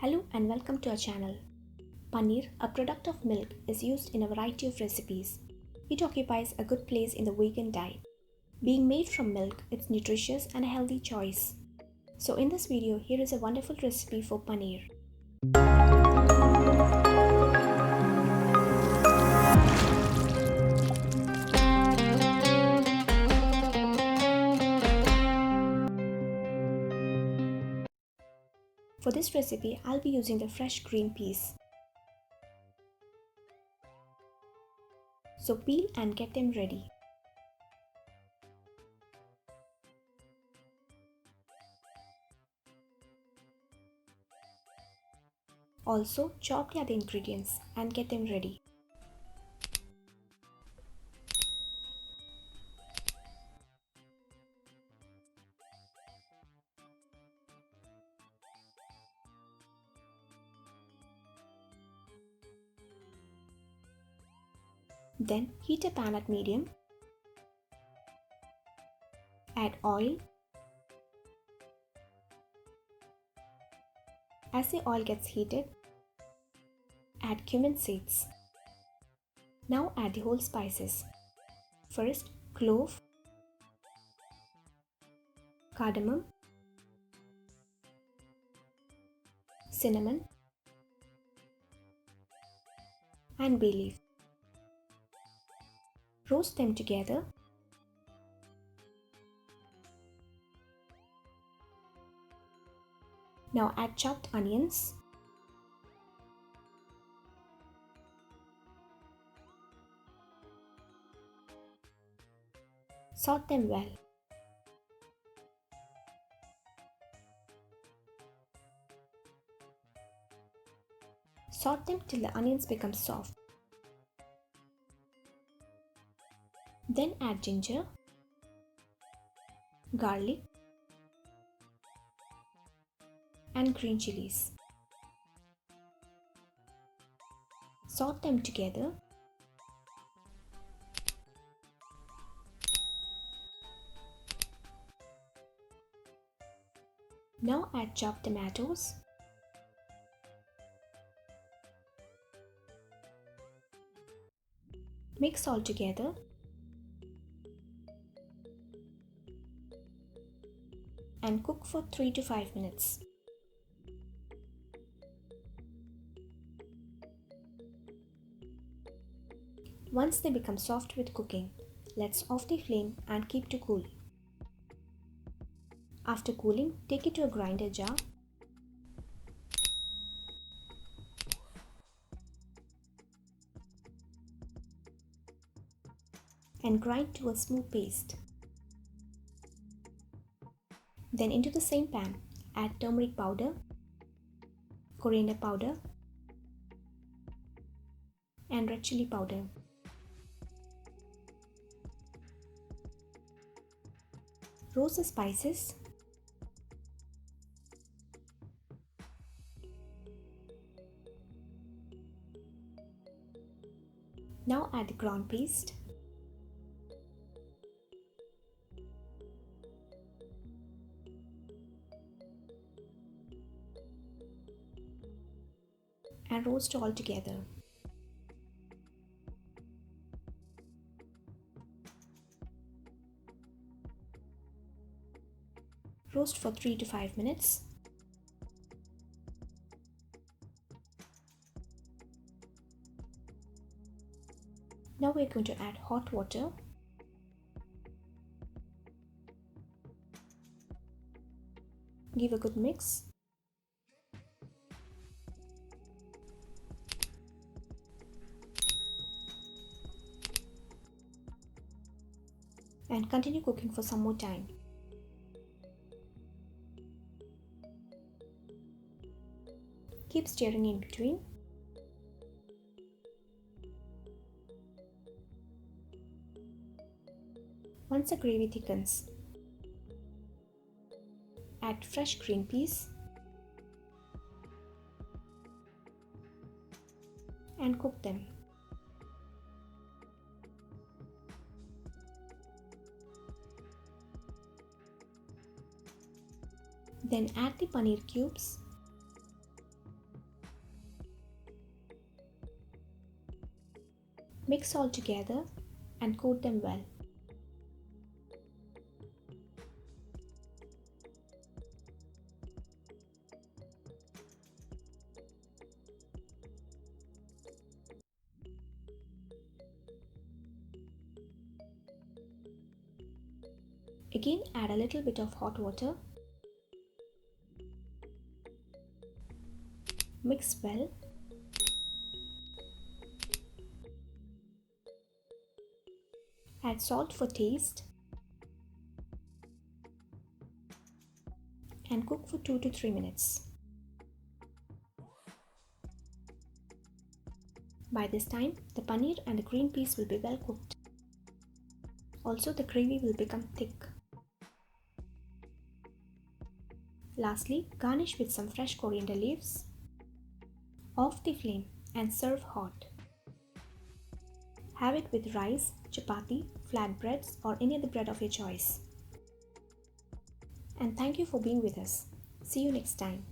Hello and welcome to our channel. Paneer, a product of milk, is used in a variety of recipes. It occupies a good place in the vegan diet. Being made from milk, it's nutritious and a healthy choice. So in this video, here is a wonderful recipe for paneer. For this recipe, I'll be using the fresh green peas. So peel and get them ready. Also, chop the other ingredients and get them ready. Then heat a pan at medium. Add oil. As the oil gets heated, add cumin seeds. Now add the whole spices. First, clove, cardamom, cinnamon, and bay leaf. Roast them together. Now add chopped onions, salt them well. Saute them till the onions become soft. Then add ginger, garlic, and green chilies. Saute them together. Now add chopped tomatoes, mix all together, and cook for 3 to 5 minutes. Once they become soft with cooking, let's off the flame and keep to cool. After cooling, take it to a grinder jar. And grind to a smooth paste. Then into the same pan, add turmeric powder, coriander powder, and red chili powder. Roast the spices. Now add the ground paste. And roast all together. Roast for 3 to 5 minutes. Now we're going to add hot water. Give a good mix. And continue cooking for some more time. Keep stirring in between. Once the gravy thickens, add fresh green peas and cook them. Then add the paneer cubes Mix all together and coat them well. Again, add a little bit of hot water. Mix well. Add salt for taste and cook for 2 to 3 minutes. By this time, the paneer and the green peas will be well cooked. Also, the gravy will become thick. Lastly, garnish with some fresh coriander leaves. Off the flame and serve hot. Have it with rice, chapati, flatbreads or any other bread of your choice. And thank you for being with us. See you next time.